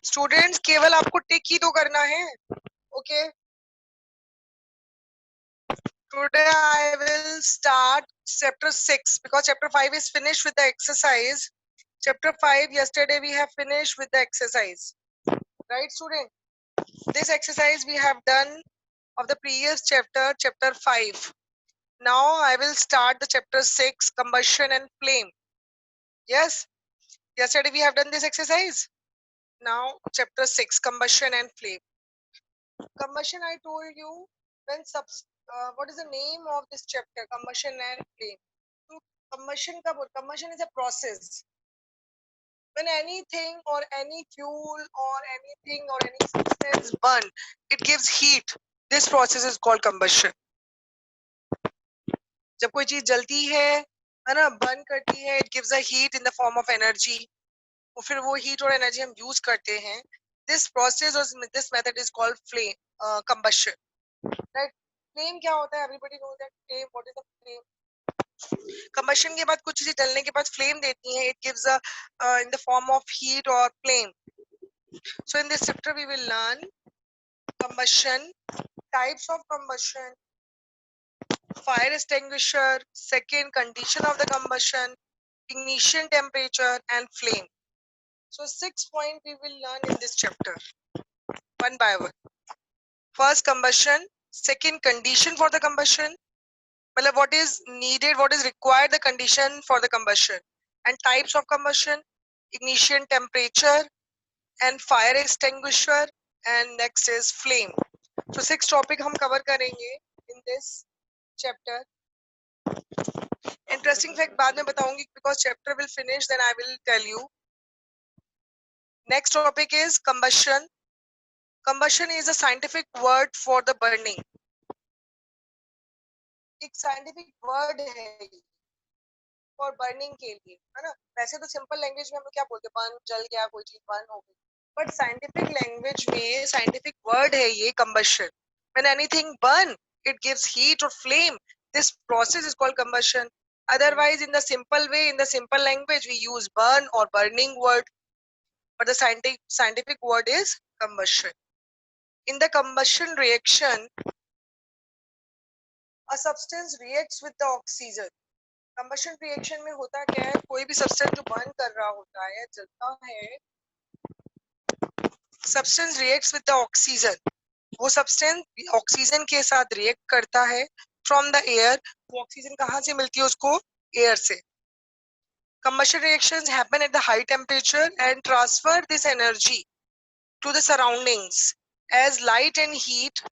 Students केवल आपको टिक ही तो करना है. Okay, today I will start chapter 6 because chapter 5 is finished with the exercise. Chapter 5 yesterday we have finished with the exercise, right student? This exercise we have done of the previous chapter, chapter 5. Now I will start the chapter 6, combustion and flame. Yes, yesterday we have done this exercise. Now chapter 6, combustion and flame. Combustion, I told you when what is the name of this chapter? Combustion and flame. So combustion is a process. When anything or any fuel or anything or any substance burn, it gives heat. This process is called combustion. जब कोई चीज जलती है ना, burn करती है, it gives a heat in the form of energy. और फिर वो heat और energy हम use करते हैं. This process or this method is called flame, combustion. Right? Flame क्या होता है? Everybody knows that flame. What is the flame? Combustion के बाद कुछ चीजें जलने के बाद flame देती हैं. It gives a in the form of heat or flame. So in this chapter we will learn combustion, types of combustion, fire extinguisher, second condition of the combustion, ignition temperature and flame. So 6 points we will learn in this chapter, one by one. First, combustion. Second, condition for the combustion. Well, what is needed, what is required, the condition for the combustion, and types of combustion, ignition temperature and fire extinguisher, and next is flame. So 6 topic हम cover करेंगे in this chapter. Interesting fact बाद में बताऊंगी because chapter will finish, then I will tell you. Next topic is combustion. Combustion is a scientific word for the burning. एक scientific word है for burning के लिए, है ना. वैसे तो सिंपल लैंग्वेज में हम लोग क्या बोलते हैं, बर्न, जल गया, कोई चीज बर्न हो गई. बट साइंटिफिक लैंग्वेज में साइंटिफिक वर्ड है ये combustion. When anything burn, it gives heat or flame. This process is called combustion. Otherwise, in the simple way, in the simple language, we use burn or burning word. But the scientific word is combustion. In the combustion reaction, a substance reacts with the oxygen. Combustion reaction में होता क्या है, कोई भी substance जो burn कर रहा होता है, जलता है, substance reacts with the oxygen. वो सब्सटेंस ऑक्सीजन के साथ रिएक्ट करता है फ्रॉम द एयर. वो ऑक्सीजन कहाँ से मिलती है उसको? एयर से. combustion reactions happen at the high temperature and transfer this energy to the surroundings as light and heat.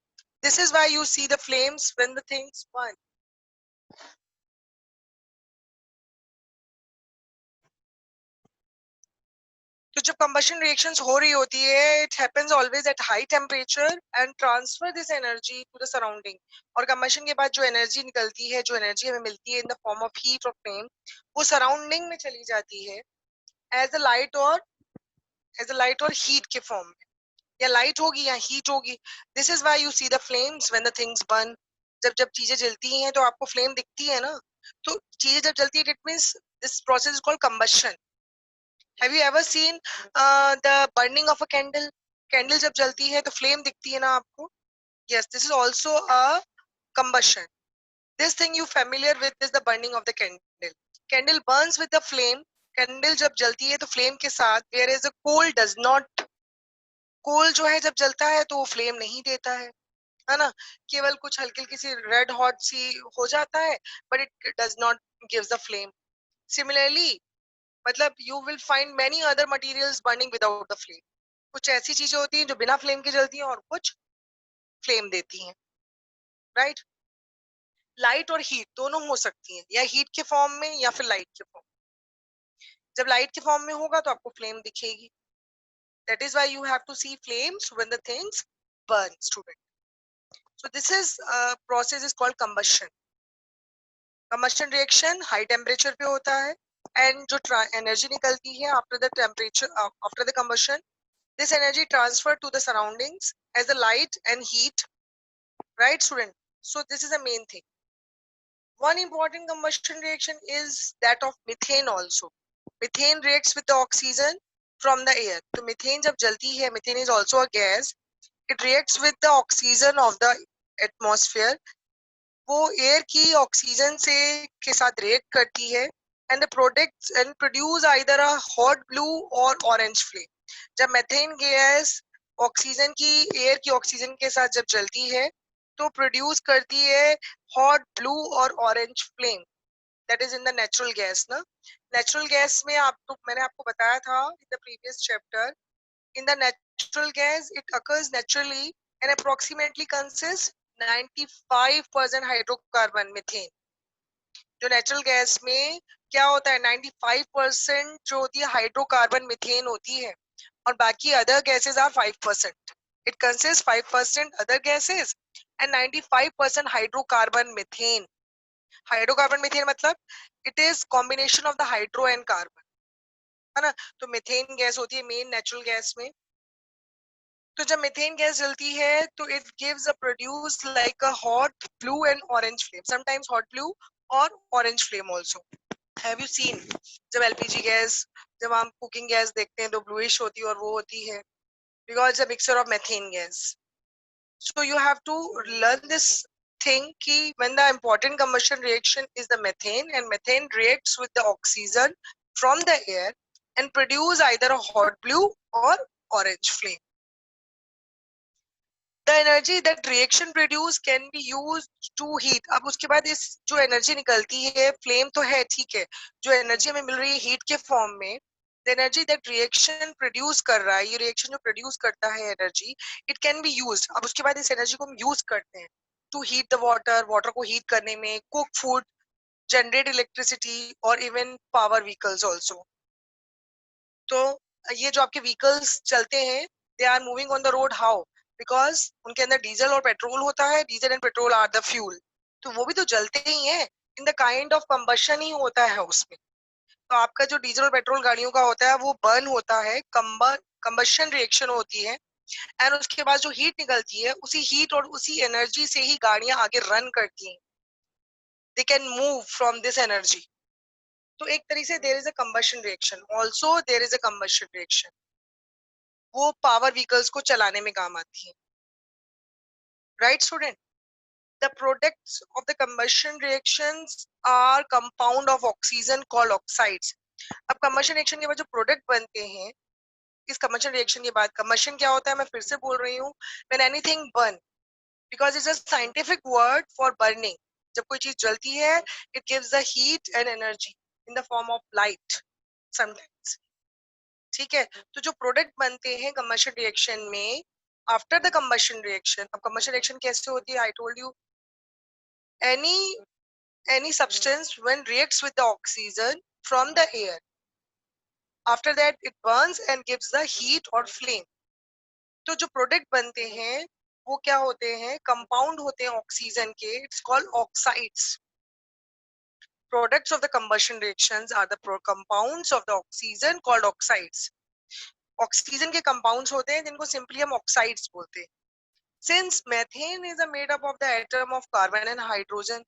This is why you see the flames when the things burn. तो जब combustion reactions हो रही होती है, it happens always at high temperature and transfer this energy to the surrounding. और combustion के बाद जो energy निकलती है, जो energy हमें मिलती है in the form of heat or flame, वो surrounding में चली जाती है as a light or heat के form में. या light होगी या heat होगी. This is why you see the flames when the things burn. जब चीजें जलती हैं तो आपको flame दिखती है ना. तो चीजें जब जलती है, it means this process is called combustion. Have you ever seen the burning of a candle? Candle जब जलती है तो flame दिखती है ना आपको? Yes, this is also a combustion. This thing you familiar with is the burning of the candle. Candle burns with the flame. Candle जब जलती है तो flame के साथ, whereas the coal does not. coal जो है जब जलता है तो वो flame नहीं देता है ना. केवल कुछ हल्की हल्की सी red hot सी हो जाता है, but it does not gives the flame. Similarly, मतलब you will find many other materials burning without the flame. कुछ ऐसी चीजें होती हैं जो बिना फ्लेम के जलती हैं और कुछ फ्लेम देती हैं, राइट. लाइट और हीट दोनों हो सकती हैं, या हीट के फॉर्म में या फिर लाइट के फॉर्म. जब लाइट के फॉर्म में होगा तो आपको फ्लेम दिखेगी. That is why you have to see flames when the things burn, student. So this is process is called combustion. Combustion reaction high temperature पे होता है एंड जो एनर्जी निकलती है after the temperature, after the combustion, this energy transferred to the surroundings as the light and heat, right student? So this is the main thing. One important combustion reaction is that of methane also. Methane reacts with the oxygen from the air. तो methane जब जलती है, methane is also a gas. It reacts with the oxygen of the atmosphere. वो air की oxygen से के साथ react करती है and the products and produce either a hot blue और ऑरेंज फ्लेम. जब मीथेन गैस ऑक्सीजन की एयर की ऑक्सीजन के साथ जब जलती है तो प्रोड्यूस करती है हॉट ब्लू और orange flame. That is in the natural gas ना. नेचुरल गैस में आपको मैंने आपको बताया था in the previous chapter. In the natural gas, it occurs naturally and approximately consists 95% hydrocarbon methane. जो नेचुरल गैस में क्या होता है 95% जो होती है हाइड्रोकार्बन मीथेन होती है और बाकी other gases are 5%. It consist 5% other gases and 95% hydrocarbon methane. Hydrocarbon methane मतलब it is combination of the hydro and carbon, है ना. तो मीथेन गैस होती है मेन नेचुरल गैस में. तो जब मीथेन गैस जलती है तो it gives a produce like a hot blue and orange flame, sometimes hot blue और orange flame also. Have you seen जब एलपीजी गैस, जब हम कुकिंग गैस देखते हैं तो ब्लूइश होती है और वो होती है because a mixture of methane gas. So you have to learn this thing ki when the important combustion reaction is the methane and methane reacts with the oxygen from the air and produce either a hot blue or orange flame. The energy that reaction produce can be used to heat. अब उसके बाद इस जो energy निकलती है flame तो है ठीक है, जो एनर्जी हमें मिल रही है हीट के फॉर्म में, the energy that reaction produce कर रहा है, ये रिएक्शन जो प्रोड्यूस करता है energy, it can be used. अब उसके बाद इस एनर्जी को हम यूज करते हैं to heat the water, water को हीट करने में, कुक फूड, जनरेट इलेक्ट्रिसिटी और इवन पावर व्हीकल्स ऑल्सो. तो ये जो आपके व्हीकल्स चलते हैं they are moving on the road, how? Because उनके अंदर डीजल और पेट्रोल होता है. Diesel and petrol are the fuel. तो वो भी तो जलते ही हैं, in the kind of combustion ही होता है उसमें. तो आपका जो डीजल और पेट्रोल गाड़ियों का होता है वो बर्न होता है, कंबशन रिएक्शन होती है एंड उसके बाद जो हीट निकलती है उसी हीट और उसी एनर्जी से ही गाड़ियां आगे रन करती हैं. They can move from this energy. तो एक तरीके से there is a combustion reaction, also there is a combustion reaction. वो पावर व्हीकल्स को चलाने में काम आती है. Right student. The products of the combustion reactions are compound of oxygen called oxides. अब कंबशन रिएक्शन के बाद जो प्रोडक्ट बनते हैं, इस कंबशन रिएक्शन के बाद कंबशन क्या होता है मैं फिर से बोल रही हूँ, when anything burn, because it's a scientific word for burning. जब कोई चीज जलती है it gives the heat and energy in the form of light sometimes. ठीक है. तो जो प्रोडक्ट बनते हैं कंबशन रिएक्शन में आफ्टर द कंबशन रिएक्शन, अब कंबशन रिएक्शन कैसे होती है, I told you, any any substance when reacts with the oxygen from the air, after that it burns and gives the heat or flame. तो जो product बनते हैं वो क्या होते हैं, कंपाउंड होते हैं ऑक्सीजन के, it's called oxides. Products of the combustion reactions are the compounds of the oxygen called oxides. Oxygen के कंपाउंड्स होते हैं जिनको सिंपली हम ऑक्साइड्स बोलते हैं. Since methane is a made up of the atom of carbon and hydrogen.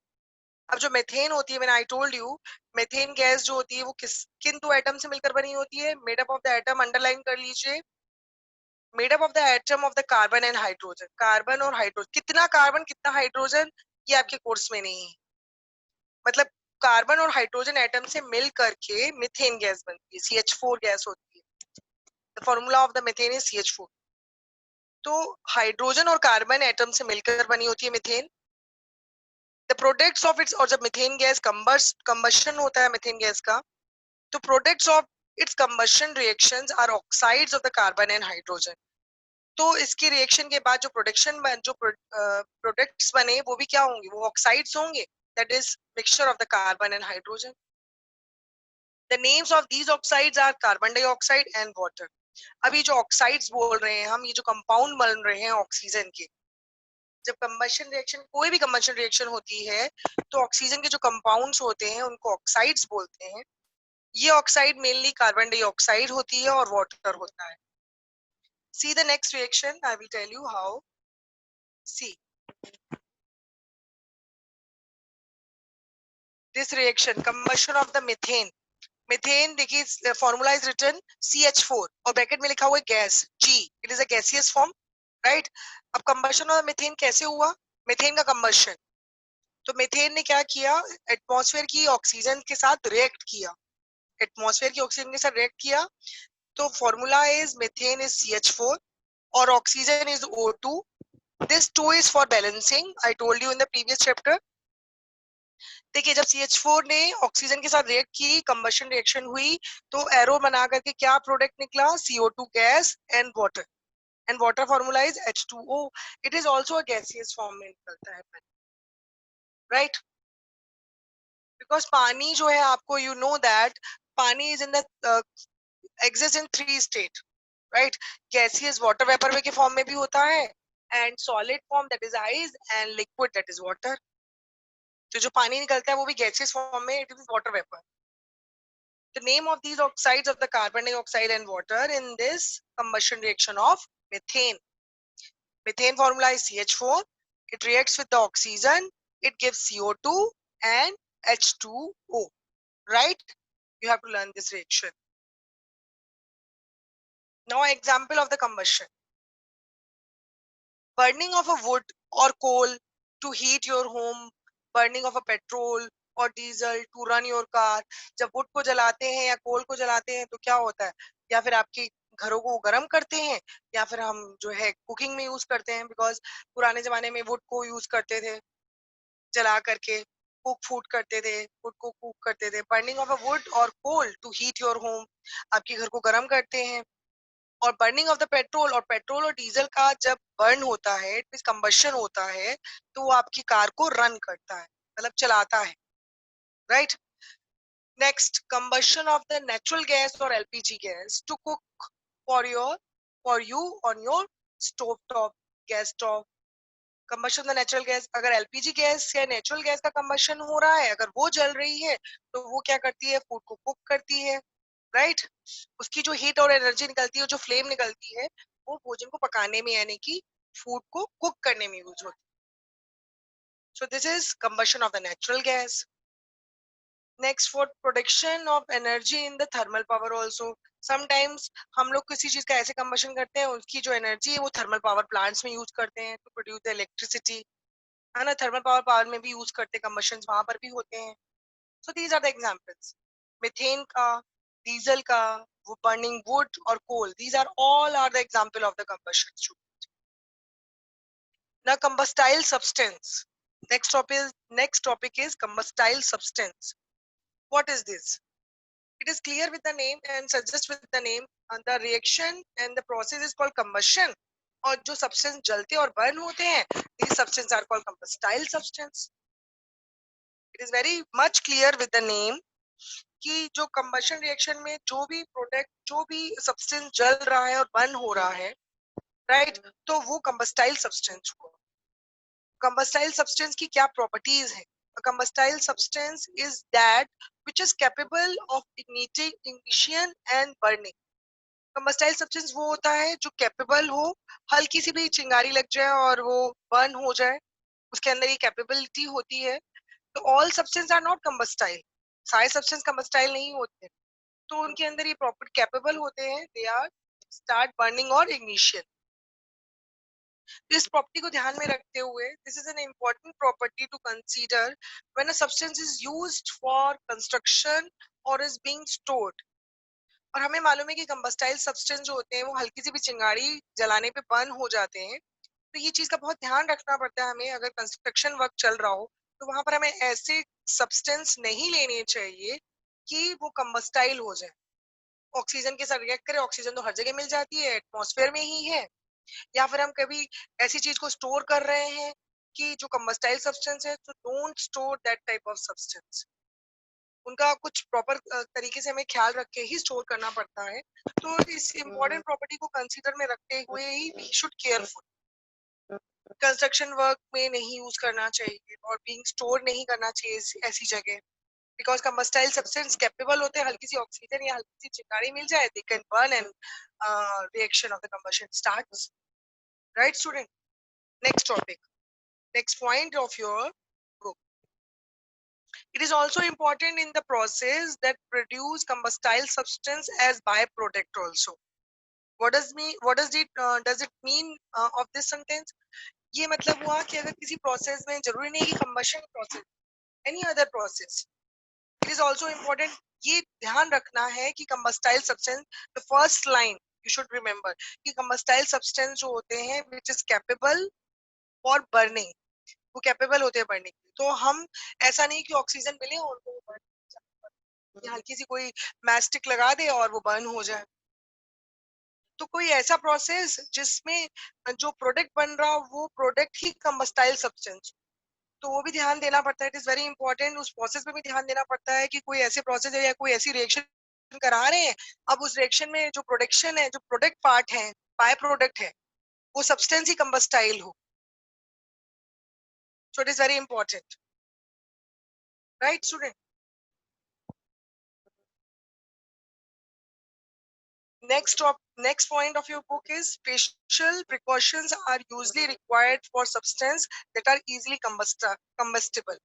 अब जो methane होती है, मैंने I told you, methane gas जो होती है वो किन दो एटम से मिलकर बनी होती है, made up of the atom, underline कर लीजिए, made up of the atom of the carbon and hydrogen. Carbon और हाइड्रोजन, कितना कार्बन कितना हाइड्रोजन ये आपके कोर्स में नहीं है. मतलब कार्बन और हाइड्रोजन एटम से मिल करके मिथेन गैस बनती है, CH4 गैस होती है. The formula of the methane is CH4. तो हाइड्रोजन और कार्बन एटम से मिलकर बनी होती है methane. The products of it's, और जब मिथेन गैस कंबशन होता है मिथेन गैस का, तो products of its combustion reactions are oxides of the carbon and hydrogen. तो इसके रिएक्शन के बाद जो प्रोडक्ट्स बने वो भी क्या होंगे, वो ऑक्साइड्स होंगे. That is mixture of the carbon and hydrogen. The names of these oxides are carbon dioxide and water. अभी जो ऑक्साइड्स बोल रहे हैं हम, ये जो कंपाउंड बन रहे हैं ऑक्सीजन के, जब कंबशन रिएक्शन, कोई भी कंबशन रिएक्शन होती है तो ऑक्सीजन के जो कंपाउंड्स होते हैं उनको ऑक्साइड्स बोलते हैं. ये ऑक्साइड मेनली कार्बन डाइऑक्साइड होती है और वाटर होता है. See the next reaction, I will tell you how. See, this reaction, combustion of the methane. Methane देखिए फॉर्मूला इज रिटन CH4 और ब्रैकेट में लिखा हुआ है gas G, it is a gaseous form, right. अब combustion of methane कैसे हुआ? Methane का कंबशन, तो मीथेन ने क्या किया, एटमॉस्फेयर की ऑक्सीजन के साथ रिएक्ट किया, एटमॉस्फेयर की ऑक्सीजन के साथ रिएक्ट किया, तो formula is methane is CH4 और oxygen is O2. This 2 is for balancing. I told you in the previous chapter. देखिए जब CH4 ने ऑक्सीजन के साथ रिएक्ट की, कंबशन रिएक्शन हुई, तो एरो बना करके क्या प्रोडक्ट निकला? CO2 gas and water, and water formula is H2O. It is also a gaseous form में निकलता है, राइट। बिकॉज पानी जो है आपको यू नो दैट पानी is in the exist in 3 state, right. Gaseous water vapour के फॉर्म में भी होता है, and solid form that is ice, and liquid that is water. तो जो पानी निकलता है वो भी गैसियस फॉर्म में, it is water vapour. The name of these oxides of the carbon dioxide and water in this combustion reaction of methane. Methane formula is CH4. It reacts with the oxygen. It gives CO2 and H2O. Right? You have to learn this reaction. Now, example of the combustion. Burning of a wood or coal to heat your home, burning of a petrol और diesel to run your car. जब wood को जलाते हैं या कोल को जलाते हैं तो क्या होता है, या फिर आपके घरों को गर्म करते हैं, या फिर हम जो है कुकिंग में यूज करते हैं, बिकॉज पुराने जमाने में वुड को यूज करते थे जला करके, कुक फूड करते थे, वुड को कुक करते थे. बर्निंग ऑफ अ वुड और कोल टू हीट योर होम, आपके घर को गर्म करते हैं. और बर्निंग ऑफ द पेट्रोल, और पेट्रोल और डीजल का जब बर्न होता है, इट मींस कंबशन होता है, तो वो आपकी कार को रन करता है, मतलब चलाता है, right. Next, combustion of the natural gas और LPG gas to cook for you on your stove top, gas stove. Combustion the natural gas, अगर एलपीजी गैस या नेचुरल गैस का कंबशन हो रहा है, अगर वो जल रही है, तो वो क्या करती है, फूड को कुक करती है, राइट. उसकी जो हीट और एनर्जी निकलती है, जो फ्लेम निकलती है, वो भोजन को पकाने में यानी कि फूड को कुक करने में यूज होती है. सो this is combustion of the natural gas. Next, for production of energy in the thermal power also. Sometimes हम लोग किसी चीज का ऐसे कंबशन करते हैं, उसकी जो एनर्जी है वो थर्मल पावर प्लांट्स में यूज करते हैं टू प्रोड्यूस द इलेक्ट्रिसिटी, है ना. थर्मल पावर पावर में भी यूज करते हैं, कंबशन वहां पर भी होते हैं. So these are the examples. Methane का, डीजल का, वो बर्निंग वुड और कोल, these are all are the example of the combustion. Now combustible substance. Next topic is combustible substance. What is this? It is clear with the name and suggests with the name, and the reaction and the process is called combustion. और जो substance जलते और burn होते हैं, these substances are called combustible substance. It is very much clear with the name कि जो combustion reaction में जो भी प्रोडक्ट, जो भी सब्सटेंस जल रहा है और बर्न हो रहा है, राइट, तो वो कंबस्टाइल सब्सटेंस हुआ. कंबस्टाइल सब्सटेंस की क्या प्रॉपर्टीज है? Combustible substance is that which is capable of ignition and burning. Combustible substance वो होता है जो कैपेबल हो, हल्की सी भी चिंगारी लग जाए और वो बर्न हो जाए, उसके अंदर ये कैपेबिलिटी होती है. तो all substance are not combustible, सारे सब्सटेंस कंबस्टाइल नहीं होते, तो उनके अंदर ये प्रॉपर कैपेबल होते हैं, दे आर स्टार्ट बर्निंग और इग्निशन. तो इस प्रॉपर्टी को ध्यान में रखते हुए, this is an important property to consider when a substance is used for construction और इज बीइंग स्टोर्ड. और हमें मालूम है कि कंबस्टाइल सब्सटेंस जो होते हैं वो हल्की सी भी चिंगारी जलाने पे बर्न हो जाते हैं. तो ये चीज का बहुत ध्यान रखना पड़ता है हमें, अगर कंस्ट्रक्शन वर्क चल रहा हो तो वहां पर हमें ऐसे सब्सटेंस नहीं लेने चाहिए कि वो कंबस्टाइल हो जाए, ऑक्सीजन के साथ रिएक्ट करे. ऑक्सीजन तो हर जगह मिल जाती है, एटमॉस्फेयर में ही है. या फिर हम कभी ऐसी चीज को स्टोर कर रहे हैं कि जो कंबस्टाइल सब्सटेंस है, तो don't store that type of substance. उनका कुछ प्रॉपर तरीके से हमें ख्याल रख के ही स्टोर करना पड़ता है. तो इस इम्पोर्टेंट प्रॉपर्टी को कंसीडर में रखते हुए ही we should careful. Construction work में नहीं यूज करना चाहिए और बीइंग स्टोर नहीं करना चाहिए ऐसी जगह, बिकॉज कंबस्टाइल सब्सटेंस कैपेबल होते हैं, हल्की सी ऑक्सीजन या हल्की सी चिंगारी मिल जाए, they can burn and reaction of the combustion starts. Right student. Next topic, next point of your book. It is also important in the process that produce combustible substance as byproduct also. What does it mean of this sentence? ये मतलब हुआ कि अगर किसी process में जरूरी नहीं कि combustion process, any other process, it is also important, ये ध्यान रखना है कि combustible substance, the first line you should remember कि कंबस्टाइल सब्सटेंस जो होते हैं which is capable for burning, वो कैपेबल होते हैं बर्निंग के। तो हम ऐसा नहीं कि ऑक्सीजन मिले और वो burn, या हल्की सी कोई मैस्टिक लगा दे और वो बर्न हो जाए। तो कोई ऐसा प्रोसेस जिसमें जो प्रोडक्ट बन रहा हो वो प्रोडक्ट ही कंबस्टाइल सब्सटेंस, तो वो भी ध्यान देना पड़ता है। इट इज वेरी इंपॉर्टेंट, उस प्रोसेस में भी ध्यान देना पड़ता है कि कोई ऐसे प्रोसेस है या कोई ऐसी रिएक्शन करा रहे हैं, अब उस रिएक्शन में जो प्रोडक्शन है, जो प्रोडक्ट पार्ट है, बाय प्रोडक्ट है, वो सब्सटेंस ही कंबस्टाइल हो। So it is very important, right student? Next point of your book is special precautions are usually required for substance that are easily combustible.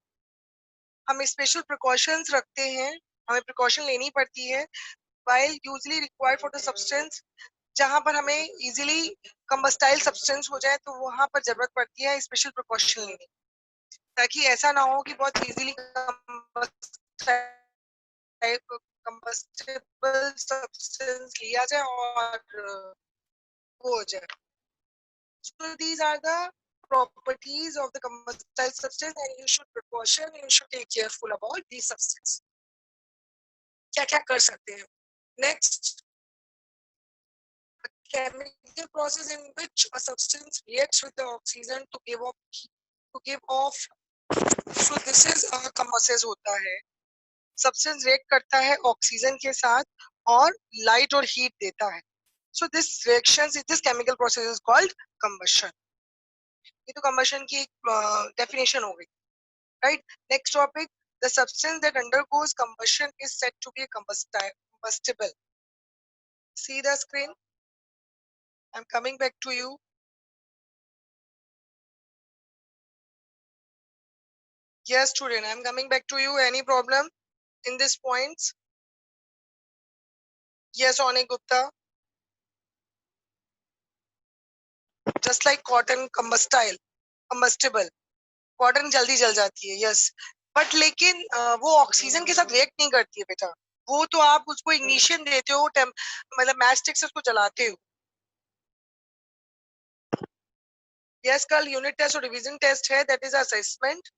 हम special precautions रखते हैं, हमें precaution लेनी पड़ती है while usually required for the substance, जहां पर हमें इजीली कंबस्टाइल सब्सटेंस हो जाए तो वहां पर जरूरत पड़ती है स्पेशल प्रिकॉशन लेने की, ताकि ऐसा ना हो कि बहुत इजीली कंबस्टेबल सब्सटेंस लिया जाए और वो हो जाए। So these are the properties of the combustible substance and you should precaution, you should take careful about these substances. क्या क्या कर सकते हैं? Next, a chemical process in which a substance reacts with the oxygen to give off. So this is a process होता है, substance react करता है oxygen के साथ और light और heat देता है. So this chemical process is called combustion. ये तो combustion की definition हो गई. Right. Next topic, the substance that undergoes combustion is said to be combustible. See the screen. I'm coming back to you. Yes, student, I'm coming back to you. Any problem in these points? Yes, Onik Gupta. Just like cotton combustible. Cotton जल्दी जल जाती है, yes. But लेकिन वो oxygen के साथ react नहीं करती है बेटा. वो तो आप उसको इग्निशन देते हो, मतलब मैस्टिक से उसको जलाते हो. Yes, कल यूनिट टेस्ट और रिवीजन टेस्ट है, that is assessment.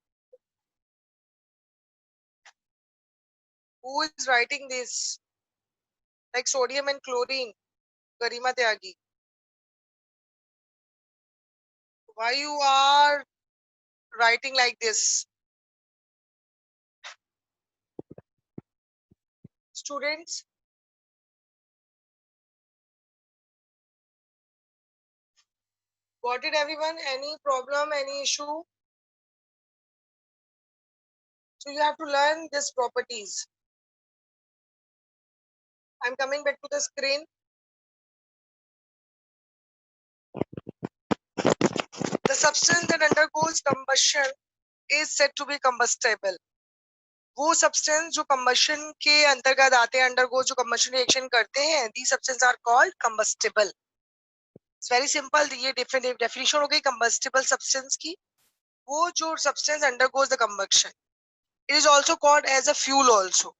Who is writing this? Like sodium and chlorine, Garima Tyagi. Why you are writing like this? Students, got it everyone? Any problem, any issue? So you have to learn these properties. I'm coming back to the screen. The substance that undergoes combustion is said to be combustible. वो substance जो combustion के अंतर्गत आते हैं, undergo जो combustion reaction करते हैं, the substance are called combustible. It's very simple, ये डिफरेंट डेफिनेशन हो गई कंबस्टिबल सब्सटेंस की. वो जो substance undergoes the combustion, it is also called as a fuel also.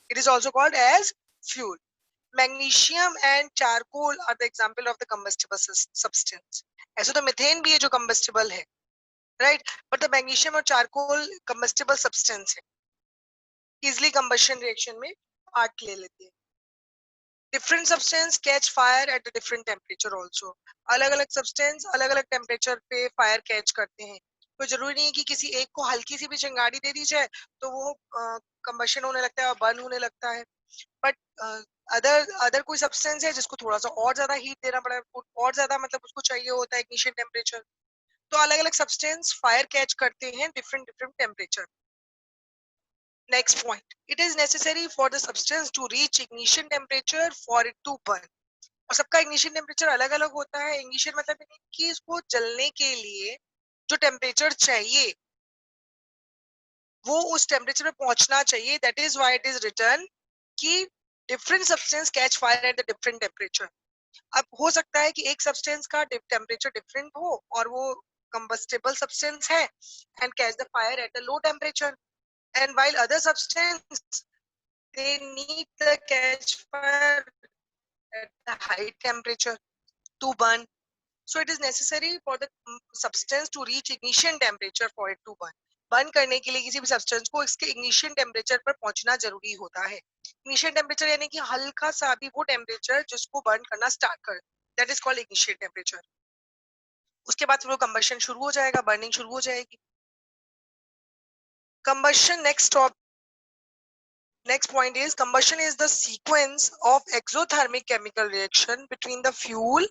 It is also called as fuel. Magnesium and charcoal are the example of the combustible substance. ऐसे तो methane भी है जो combustible है, right? But the magnesium और charcoal combustible substance है, easily combustion reaction में part ले लेते हैं. Different substance catch fire at a different temperature also. अलग अलग substance अलग अलग temperature पे fire catch करते हैं. तो जरूरी नहीं है कि किसी एक को हल्की सी भी चिंगारी दे दी जाए तो वो combustion होने लगता है और burn होने लगता है. बट अदर कोई सब्सटेंस है जिसको थोड़ा सा और ज्यादा हीट देना पड़ा है, और ज्यादा मतलब उसको चाहिए होता है इग्निशन टेम्परेचर, तो अलग अलग सब्सटेंस फायर कैच करते हैं different different temperature. Next point, it is necessary for the substance to reach ignition temperature for it to burn. और सबका इग्निशन टेम्परेचर अलग अलग होता है. इग्निशन मतलब कि इसको जलने के लिए जो टेम्परेचर चाहिए वो उस टेम्परेचर पे पहुंचना चाहिए. That is why it is written कि different substance catch fire at the different temperature. अब हो सकता है कि एक सब्सटेंस का टेम्परेचर डिफरेंट हो और वो कंबस्टेबल सब्सटेंस है and catch the fire at the low temperature, and while other substance they need the catch fire at the high temperature to burn. So it is necessary for the substance to reach ignition temperature for it to burn. Burn करने के लिए किसी भी substance को इसके ignition temperature पर पहुंचना जरूरी होता है. इग्निशन टेम्परेचर यानी कि हल्का सा भी वो टेम्परेचर जिसको बर्न करना स्टार्ट कर, that is called ignition temperature. उसके बाद फिर वो कंबशन शुरू हो जाएगा, बर्निंग शुरू हो जाएगी. Combustion next point is combustion is the sequence of exothermic chemical reaction between the fuel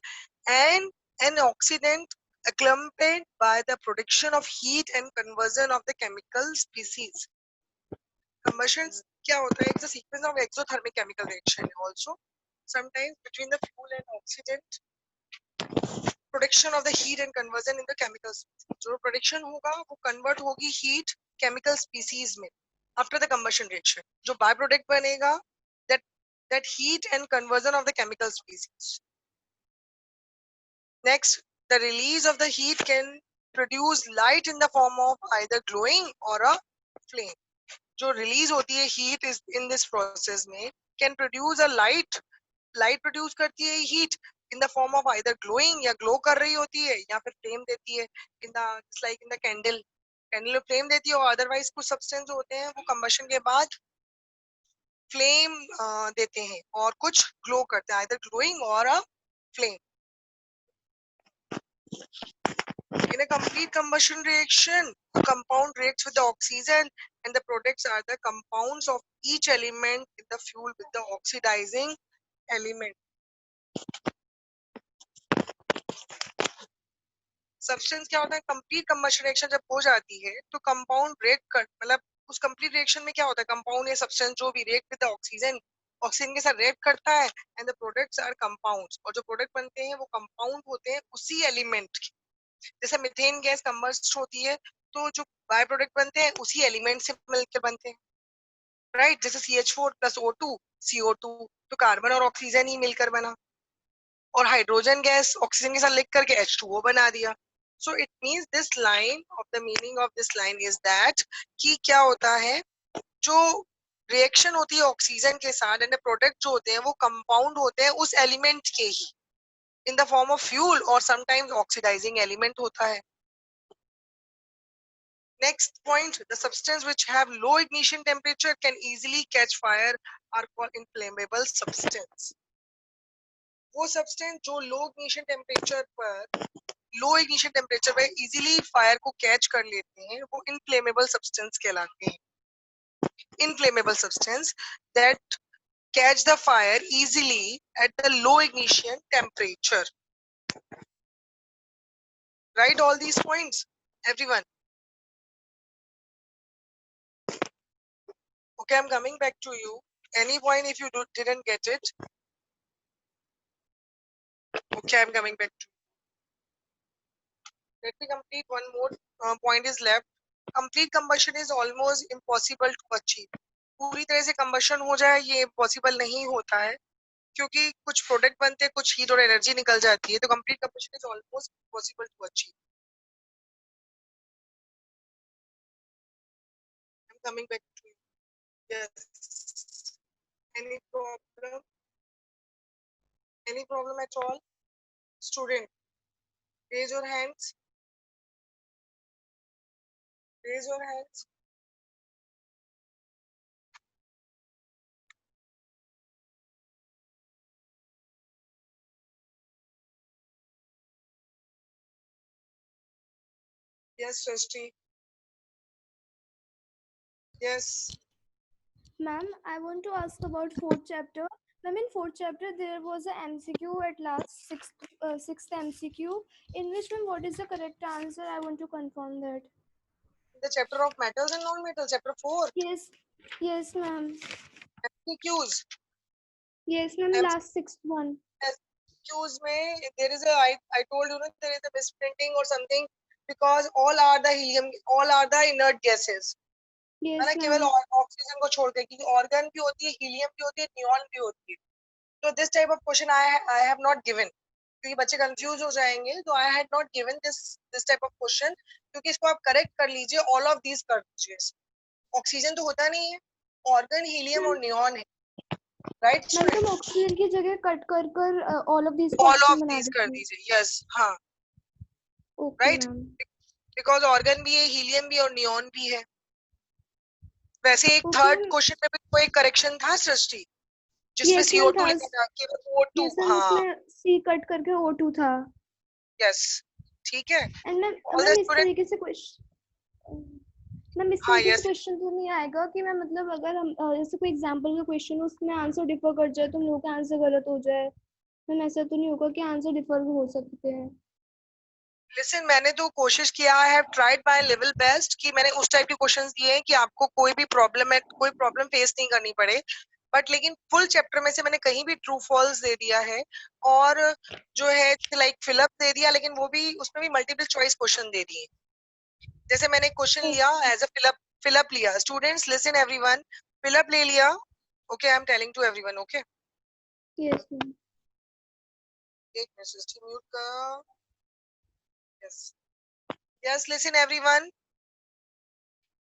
and an oxidant accompanied by the production of heat and conversion of the chemical species. Combustion क्या होता है? It's a sequence of exothermic chemical reaction also sometimes between the fuel and oxidant production of the heat and conversion in the chemical species. जो production होगा वो convert होगी heat chemical species में after the combustion reaction. जो by product बनेगा that heat and conversion of the chemical species. Next, the release of the heat can produce light in the form of either glowing or a flame. जो release होती है heat is in this process में can produce a light produce करती है heat in the form of either glowing या glow कर रही होती है या फिर flame देती है in the it's like in the candle में flame देती है, और otherwise कुछ substance होते हैं वो combustion के बाद flame देते हैं और कुछ glow करते हैं, either glowing or a flame. In a complete combustion reaction, a compound reacts with the oxygen and the products are the compounds of each element in the fuel with the oxidizing element. Substance क्या होता है? Complete combustion reaction जब हो जाती है तो compound break कर, मतलब उस कंप्लीट रिएक्शन में क्या होता है? कंपाउंड या सब्सटेंस जो भी रिएक्ट विद ऑक्सीजन, ऑक्सीजन के साथ रिएक्ट करता है and the products are compounds, और जो प्रोडक्ट बनते हैं वो कंपाउंड होते हैं उसी एलिमेंट के. जैसे मीथेन गैस कंबस्ट होती है तो जो बाय प्रोडक्ट बनते हैं उसी एलिमेंट से मिलकर बनते हैं, राइट? जैसे CH4 प्लस O2 CO2, तो कार्बन और ऑक्सीजन ही मिलकर बना, और हाइड्रोजन गैस ऑक्सीजन के साथ लिख करके H2O बना दिया. So it means this line of the meaning of this line is that कि क्या होता है, जो रिएक्शन होती है ऑक्सीजन के साथ एंड प्रोडक्ट जो होते हैं वो कंपाउंड होते हैं उस एलिमेंट के ही in the form of fuel और समटाइम्स ऑक्सीडाइजिंग एलिमेंट होता है. Next point, the substance which have low ignition temperature can easily catch fire are called inflammable substance. वो सब्सटेंस जो लो इग्निशन टेम्परेचर पर इजीली फायर को catch कर लेते हैं वो इनफ्लेमेबल सब्सटेंस कहलाते हैं. Inflammable substance that catch the fire easily at the low ignition temperature. Write all these points, everyone. Okay, I'm coming back to you. Any point if you didn't get it? Okay, I'm coming back to you. Let me complete one more point is left. Complete combustion is almost impossible to achieve. पूरी तरह से combustion हो जाए ये possible नहीं होता है क्योंकि कुछ प्रोडक्ट बनते हैं, कुछ हीट और एनर्जी निकल जाती है, तो complete combustion is almost impossible to achieve. I'm coming back to you. Yes. Any problem? Any problem at all? Student, raise your hands. Raise your hands. Yes, Srishti. Yes. Ma'am, I want to ask about fourth chapter. Ma'am, in fourth chapter there was a MCQ at last, sixth MCQ. In which, ma'am, what is the correct answer? I want to confirm that. The chapter of metals and non-metals, chapter 4. Yes, yes, ma'am. MCQs. Yes, ma'am. Last sixth one. MCQs में there is a I told you that there is a misprinting or something because all are the helium, all are the inert gases. है ना, Yes, केवल ma'am. Oxygen को छोड़ के, क्योंकि organ भी होती है, हीलियम भी होती है, नियॉन भी होती है। तो this type of question I have not given, क्योंकि बच्चे कंफ्यूज हो जाएंगे, तो I had not given this type of question, क्योंकि इसको आप करेक्ट कर लीजिए, ऑल ऑफ दीज कर दीजिए। ऑक्सीजन तो होता नहीं है, ऑर्गन हीलियम और नियॉन है, राइट मैम तो स्टूडेंट? हम ऑक्सीजन की जगह कट कर कर ऑल ऑफ दिस को ऑल ऑफ ऑक्सीजन बना दीज कर देते हैं. दीजिए, यस, हाँ, okay right, ma'am. Because organ भी है, हीलियम भी और नियॉन भी है। वैसे एक ओके थर्ड मैम. क्वेश्चन में भी कोई करेक्शन था सृष्टि, जिसमें यस मैम CO2 था. लिखा था, केवल O2, यस मैम हाँ, उसमें सी कट करके O2 था. यस, ठीक है, and ma'am all the ma'am इस स्टूडेंट, तरीके से क्वेश्चन, मैम इस हाँ, तरीके से यस, क्वेश्चन तो नहीं आएगा कि मैम मतलब अगर हम जैसे कोई एग्जांपल का क्वेश्चन हो उसमें आंसर डिफर कर जाए तो हम लोग का आंसर गलत हो जाए. मैम ऐसा तो नहीं होगा कि आंसर डिफर हो सकते हैं. लिसन, मैंने तो कोशिश किया, I have tried my level best कि मैंने उस टाइप के क्वेश्चंस दिए हैं कि आपको कोई भी प्रॉब्लम है, कोई प्रॉब्लम फेस नहीं करनी पड़े, बट लेकिन फुल चैप्टर में से मैंने कहीं भी ट्रू फॉल्स दे दिया है, और जो है लाइक फिलअप दे दिया, लेकिन वो भी उसमें भी मल्टीपल चॉइस क्वेश्चन दे दिए। जैसे मैंने क्वेश्चन लिया एज अ फिलअप लिया, स्टूडेंट्स लिसन एवरीवन, फिलअप ले लिया, okay, I am telling to everyone, okay, yes ma'am. एक मिनट म्यूट का, यस, यस, लिसन एवरीवन,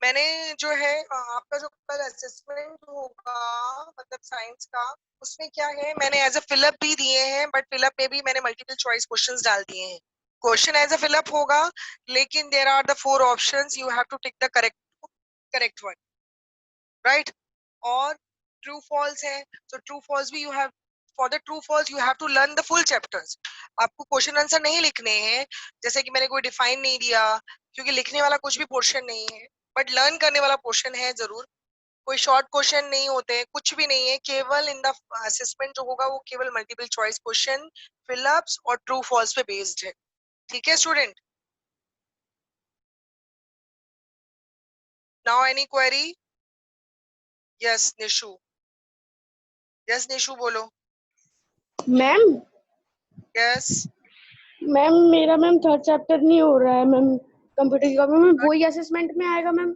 मैंने जो है आपका जो कल असेसमेंट होगा, मतलब साइंस का, उसमें क्या है, मैंने एज अ फिलअप भी दिए हैं, बट फिलअप में भी मैंने मल्टीपल चॉइस क्वेश्चंस डाल दिए हैं। क्वेश्चन एज अ फिलअप होगा, लेकिन there are the 4 options, you have to tick the correct one, right? और ट्रू फॉल्स है, तो ट्रू फॉल्स भी you have, for the true false you have to learn the full chapters. आपको question answer नहीं लिखने हैं, जैसे कि मैंने कोई डिफाइन नहीं दिया, क्योंकि लिखने वाला कुछ भी पोर्शन नहीं है, बट लर्न करने वाला पोर्शन है जरूर। कोई शॉर्ट क्वेश्चन नहीं होते हैं, कुछ भी नहीं है, केवल इन द असेसमेंट जो होगा वो केवल मल्टीपल चॉइस क्वेश्चन, फिलअप्स और ट्रू फॉल्स पे बेस्ड है, ठीक है student? Now any query? Yes Nishu, yes Nishu बोलो। मैम यस, मैम मेरा मैम थर्ड चैप्टर नहीं हो रहा है मैम कंप्यूटर का। मैम वही असेसमेंट में आएगा ma'am?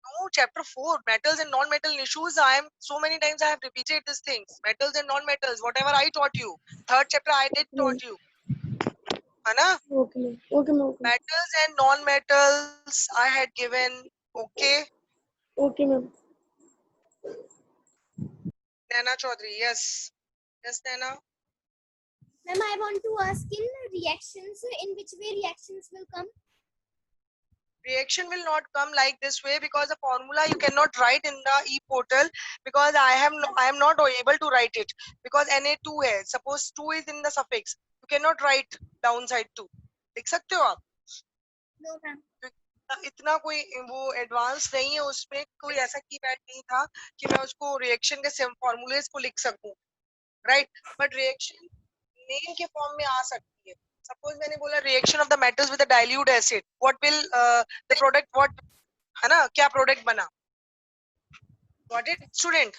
no, chapter 4, metals and non-metal issues. I am so many times I have repeated these things. Metals and non-metals, whatever I taught you. Third chapter I did taught you. है ना? Okay ma'am, okay ma'am, okay Metals and non-metals I had given. Okay. Okay ma'am. Naina Chaudhary, yes. Yes, Naina. Ma'am, I want to ask in reactions, in which way reactions will come? Reaction will not come like this way, because the formula you cannot write in the e-portal, because I am not able to write it, because Na2 है. Suppose 2 is in the suffix, you cannot write downside 2. लिख सकते हो आप? No, ma'am. इतना कोई वो advance नहीं है, उसमें कोई ऐसा कीपैड नहीं था कि मैं उसको रिएक्शन के फॉर्मूलेज को लिख सकूं, राइट? बट रिएक्शन नेम के फॉर्म में आ सकती है। सपोज मैंने बोला reaction of the metals with the dilute acid, what will the product, what, है ना, क्या प्रोडक्ट बना? What it student?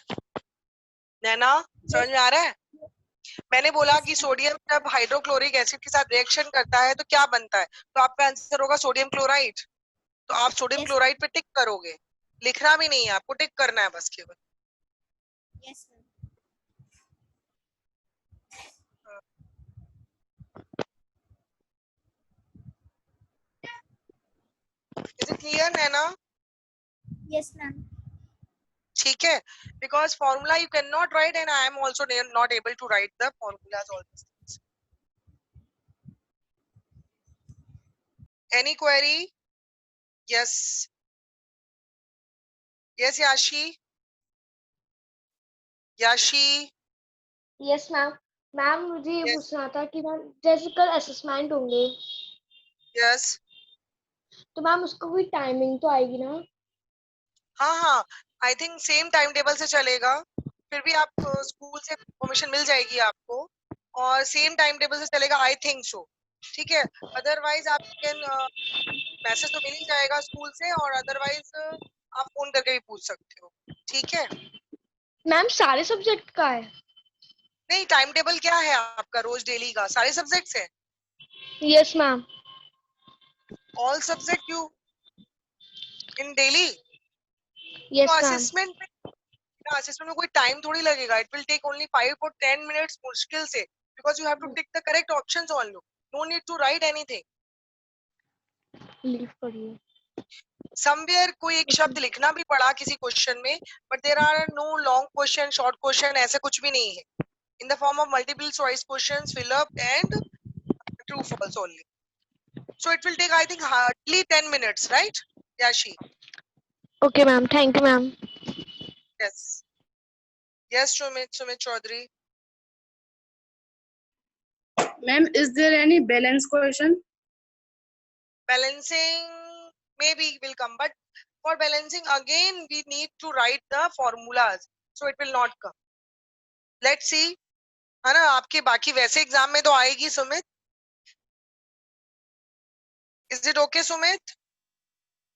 नैना, समझ में आ रहा है? मैंने बोला कि सोडियम जब हाइड्रोक्लोरिक एसिड के साथ रिएक्शन करता है तो क्या बनता है, तो आपका आंसर होगा सोडियम क्लोराइड। तो आप सोडियम Yes. क्लोराइड पे टिक करोगे, लिखना भी नहीं है आपको, टिक करना है बस केवल। Yes, ma'am. Is it clear Naina? Yes, ma'am. ठीक है, because formula you can not write, and I am also not able to write the formulas all this things. Any query? Yes, yes Yashi, Yashi, yes ma'am. Ma'am मुझे ये yes, पूछना था कि ma'am जैसे कल assessment होंगे यस, तो मैम उसका कोई टाइमिंग तो आएगी ना? हाँ हाँ, I think same time table से चलेगा, फिर भी आप स्कूल से परमिशन मिल जाएगी आपको, और सेम टाइम टेबल से चलेगा, आई थिंक सो, ठीक है? अदरवाइज आप कैन, मैसेज तो मिल ही जाएगा स्कूल से, और अदरवाइज आप फोन करके भी पूछ सकते हो, ठीक है? मैम सारे सब्जेक्ट का है? नहीं, टाइम टेबल क्या है आपका रोज डेली का? सारे सब्जेक्ट्स है, yes ma'am. All subject you, in daily? Yes, तो ma'am. असेसमेंट में कोई टाइम थोड़ी लगेगा. It will take only 5 or 10 minutes मुश्किल से, because you have to tick the correct options only. No need to write anything. Leave करिए. Somewhere कोई एक शब्द लिखना भी पड़ा किसी क्वेश्चन में, but there are no long question, short question, ऐसे कुछ भी नहीं है. In the form of multiple choice questions, fill up and true false only. So it will take, I think, hardly 10 minutes, right? Yashi? Okay, ma'am. Thank you, ma'am. Yes. Yes, Sumit Chaudhary. Ma'am, is there any balance question? Balancing maybe will come, but for balancing again we need to write the formulas, so it will not come. Let's see. है ना, आपके बाकी वैसे exam में तो आएगी Sumit. Is it okay, Sumit?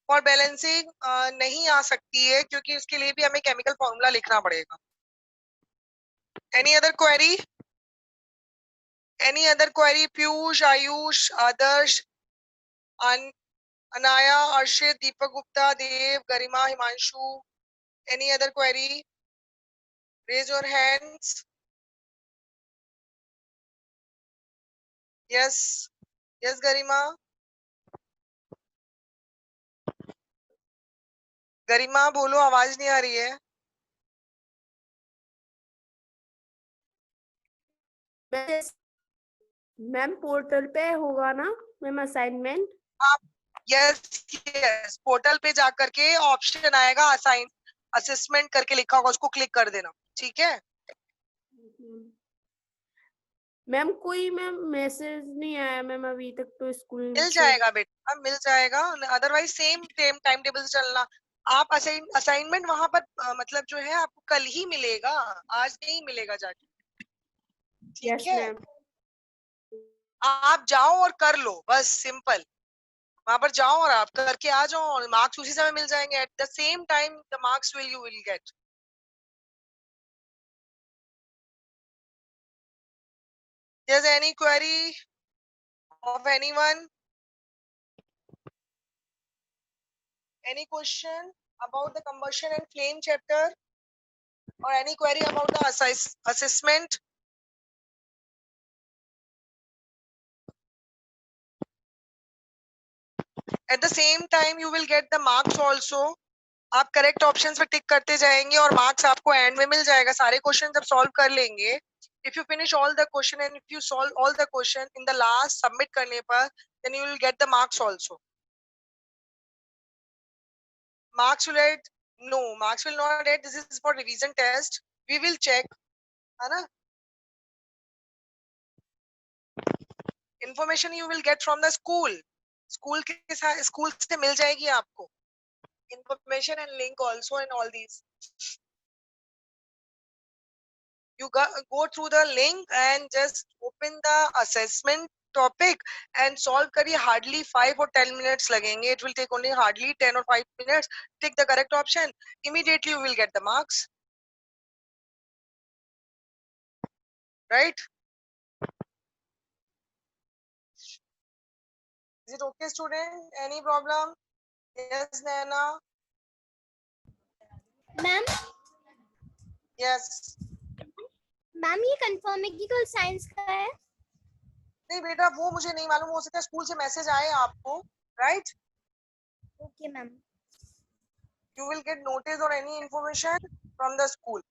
For balancing नहीं आ सकती है क्योंकि उसके लिए भी हमें केमिकल फॉर्मूला लिखना पड़ेगा. Any other query? Any other query? Piyush, Ayush, Adarsh, Anaya, Arshit, Deepak Gupta, Dev, Garima, Himanshu. Any other query? Raise your hands. Yes. Yes, Garima. गरिमा बोलो, आवाज नहीं आ रही है. मैम पोर्टल पे होगा ना मैम असाइनमेंट? आप यस यस पोर्टल पे जाकर के ऑप्शन आएगा असाइन असेसमेंट करके लिखा होगा, उसको क्लिक कर देना. ठीक है. मैम कोई मैम मैसेज नहीं आया मैम अभी तक तो स्कूल मिल से. जाएगा बेटा, मिल जाएगा. अदरवाइज सेम टाइम टेबल से चलना. आप असाइनमेंट वहां पर मतलब जो है आपको कल ही मिलेगा, आज नहीं मिलेगा जाके. ठीक यस है. मैम. आप जाओ और कर लो, बस सिंपल. वहां पर जाओ और आप करके आ जाओ और मार्क्स उसी समय मिल जाएंगे. At the same time the marks you will gate. Is there any query of anyone? Any question about the combustion and flame chapter, or any query about the assessment? At the same time you will get the marks also. आप correct options पे टिक करते जाएंगे और marks आपको and में मिल जाएगा. सारे question जब सॉल्व कर लेंगे, if you finish all the question and if you solve all the question in the last submit करने पर, then you will get the marks also. Marks will add, no, marks will not add. This is for revision test. We will check, है ना. Information you will get from the school. School के साथ school से मिल जाएगी आपको information and link also and all these. You go through the link and just open the assessment topic and solve करिए. Hardly 5 or 10 minutes लगेंगे. It will take only hardly 10 or 5 minutes. Take the correct option. Immediately you will get the marks. Right? Is it okay, student? Any problem? Yes, Naina. Ma'am Yes. Ma'am ये confirm है कि कल science का है? नहीं बेटा, वो मुझे नहीं मालूम. हो सकता है स्कूल से मैसेज आए आपको. Right? Okay ma'am. You will get notice or any information from the school.